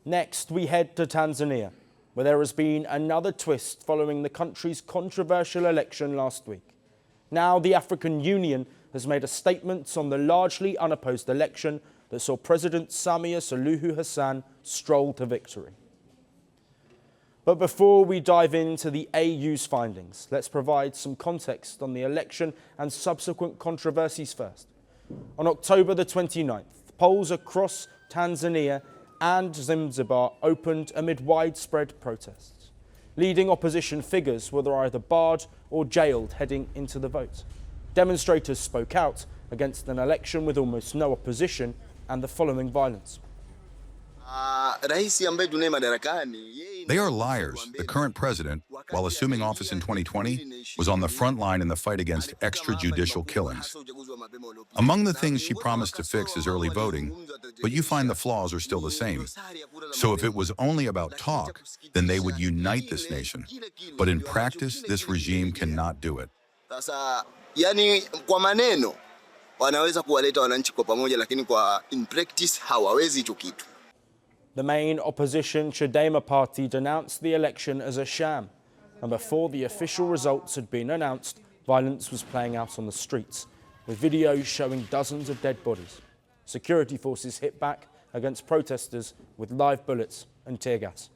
Next, we head to Tanzania, where there has been another twist following the country's controversial election last week. Now, the African Union has made a statement on the largely unopposed election that saw President Samia Suluhu Hassan stroll to victory. But before we dive into the AU's findings, let's provide some context on the election and subsequent controversies first. On October the 29th, polls across Tanzania and Zanzibar opened amid widespread protests. Leading opposition figures were either barred or jailed heading into the vote. Demonstrators spoke out against an election with almost no opposition and the following violence. They are liars. The current president, while assuming office in 2020, was on the front line in the fight against extrajudicial killings. Among the things she promised to fix is early voting, but you find the flaws are still the same. So if it was only about talk, then they would unite this nation. But in practice, this regime cannot do it. In practice hawawezi hicho kitu. The main opposition Chadema party denounced the election as a sham, and before the official results had been announced, violence was playing out on the streets, with videos showing dozens of dead bodies. Security forces hit back against protesters with live bullets and tear gas.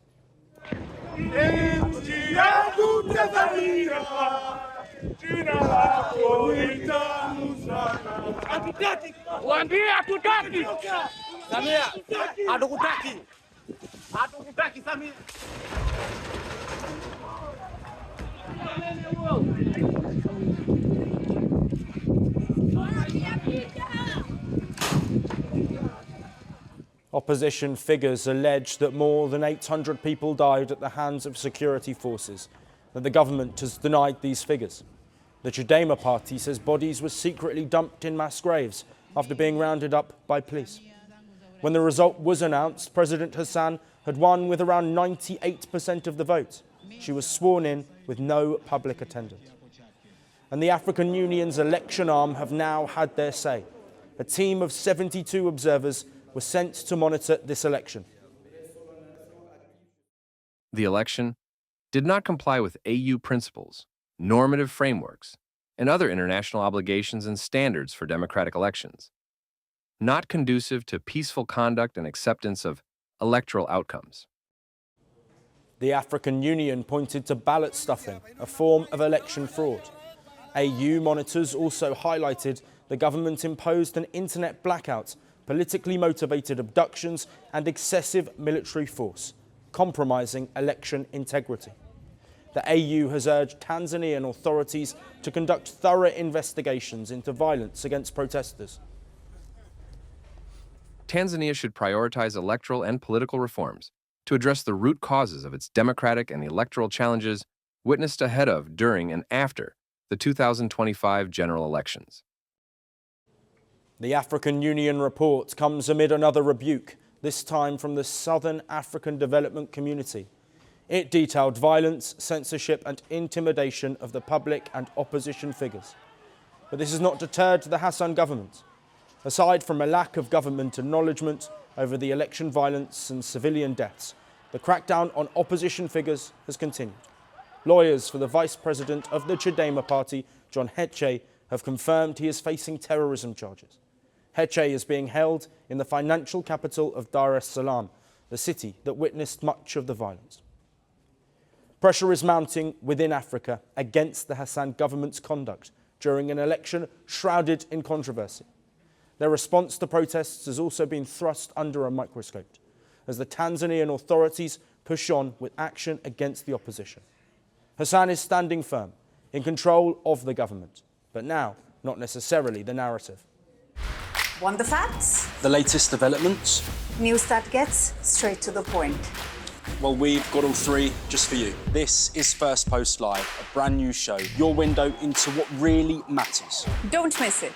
Opposition figures allege that more than 800 people died at the hands of security forces, that the government has denied these figures. The Chadema party says bodies were secretly dumped in mass graves after being rounded up by police. When the result was announced, President Hassan had won with around 98% of the vote. She was sworn in with no public attendance. And the African Union's election arm have now had their say. A team of 72 observers were sent to monitor this election. The election did not comply with AU principles, normative frameworks, and other international obligations and standards for democratic elections, not conducive to peaceful conduct and acceptance of electoral outcomes. The African Union pointed to ballot stuffing, a form of election fraud. AU monitors also highlighted the government imposed an internet blackout, politically motivated abductions, and excessive military force, compromising election integrity. The AU has urged Tanzanian authorities to conduct thorough investigations into violence against protesters. Tanzania should prioritize electoral and political reforms to address the root causes of its democratic and electoral challenges witnessed ahead of, during, and after the 2025 general elections. The African Union report comes amid another rebuke, this time from the Southern African Development Community. It detailed violence, censorship, and intimidation of the public and opposition figures. But this has not deterred the Hassan government. Aside from a lack of government acknowledgement over the election violence and civilian deaths, the crackdown on opposition figures has continued. Lawyers for the vice president of the Chadema party, John Heche, have confirmed he is facing terrorism charges. Heche is being held in the financial capital of Dar es Salaam, the city that witnessed much of the violence. Pressure is mounting within Africa against the Hassan government's conduct during an election shrouded in controversy. Their response to protests has also been thrust under a microscope as the Tanzanian authorities push on with action against the opposition. Hassan is standing firm, in control of the government, but now not necessarily the narrative. Want the facts? The latest developments? News that gets straight to the point. Well, we've got all three just for you. This is Firstpost Live, a brand new show, your window into what really matters. Don't miss it.